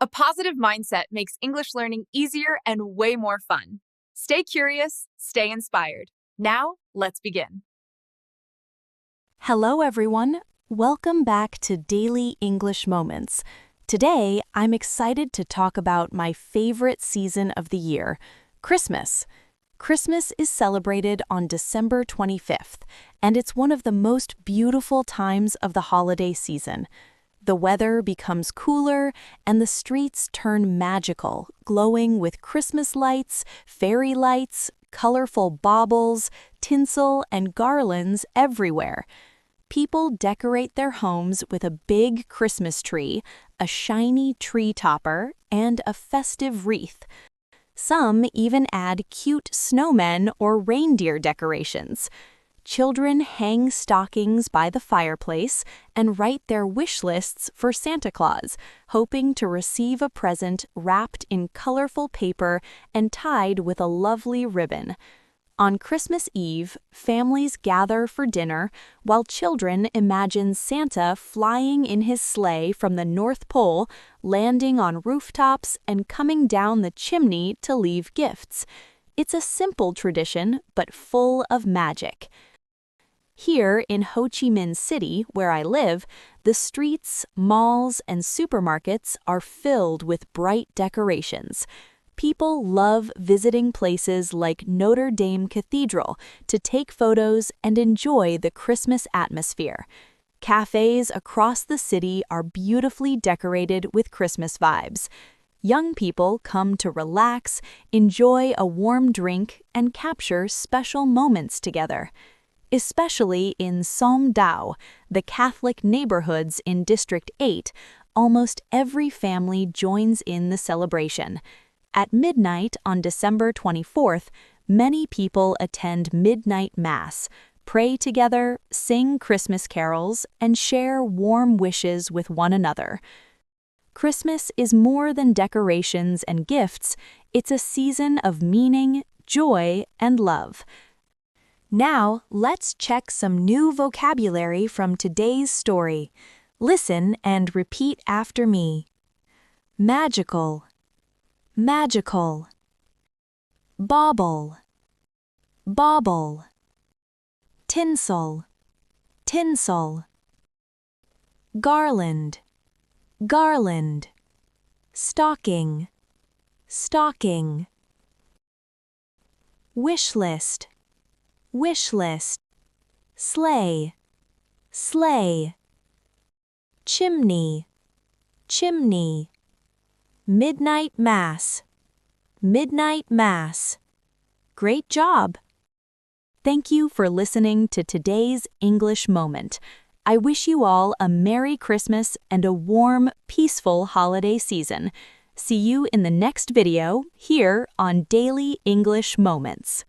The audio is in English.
A positive mindset makes English learning easier and way more fun. Stay curious, stay inspired. Now, let's begin. Hello, everyone. Welcome back to Daily English Moments. Today, I'm excited to talk about my favorite season of the year, Christmas. Christmas is celebrated on December 25th, and it's one of the most beautiful times of the holiday season. The weather becomes cooler, and the streets turn magical, glowing with Christmas lights, fairy lights, colorful baubles, tinsel, and garlands everywhere. People decorate their homes with a big Christmas tree, a shiny tree topper, and a festive wreath. Some even add cute snowmen or reindeer decorations. Children hang stockings by the fireplace and write their wish lists for Santa Claus, hoping to receive a present wrapped in colorful paper and tied with a lovely ribbon. On Christmas Eve, families gather for dinner while children imagine Santa flying in his sleigh from the North Pole, landing on rooftops and coming down the chimney to leave gifts. It's a simple tradition, but full of magic. Here in Ho Chi Minh City, where I live, the streets, malls, and supermarkets are filled with bright decorations. People love visiting places like Notre Dame Cathedral to take photos and enjoy the Christmas atmosphere. Cafes across the city are beautifully decorated with Christmas vibes. Young people come to relax, enjoy a warm drink, and capture special moments together. Especially in Som Dao, the Catholic neighborhoods in District 8, almost every family joins in the celebration. At midnight on December 24th, many people attend midnight mass, pray together, sing Christmas carols, and share warm wishes with one another. Christmas is more than decorations and gifts. It's a season of meaning, joy, and love. Now, let's check some new vocabulary from today's story. Listen and repeat after me. Magical, magical. Bauble, bauble. Tinsel, tinsel. Garland, garland. Stocking, stocking. Wish list, wish list. Sleigh, sleigh. Chimney, chimney. Midnight mass, midnight mass. Great job! Thank you for listening to today's English Moment. I wish you all a Merry Christmas and a warm, peaceful holiday season. See you in the next video here on Daily English Moments.